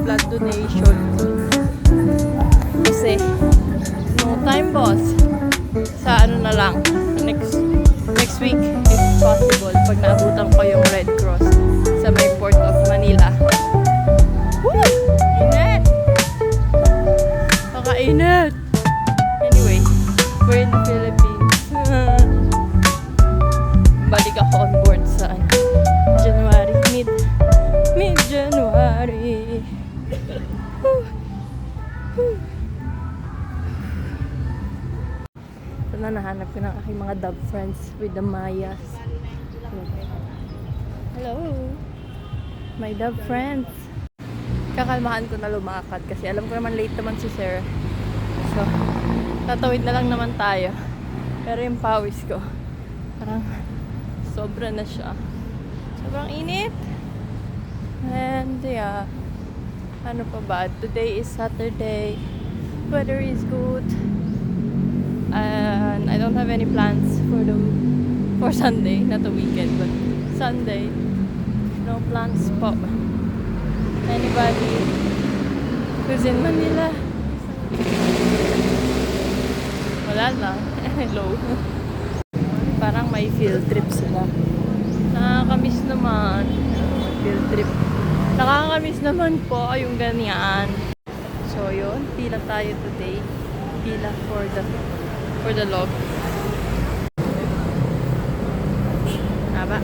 blood donation. Kasi, no time boss. Sa ano na lang, next week, if possible, pag naabutan ko yung Red Cross sa may Port of Manila. Woo! Init! Paka-init! Anyway, we're in the Philippines. Balik ako on board sa January, mid-January. Ito na, nahanap ko ng aking mga dub friends with the Mayas. Hello! My dub friends! Kakalmahan ko na lumakad kasi alam ko naman late naman si Sir. So, tatawid na lang naman tayo. Pero yung pawis ko, parang sobra na siya. Sobrang init! And yeah, ano pa ba? Today is Saturday. Weather is good. And I don't have any plans for Sunday, not the weekend, but Sunday. No plans po. Anybody who's in Manila? Wala lang. Hello. Parang may field trip sila. Nakakamiss naman. Field trip. Nakakamiss naman po yung ganyan. So yun, pila tayo today. Pila for the log. Haba.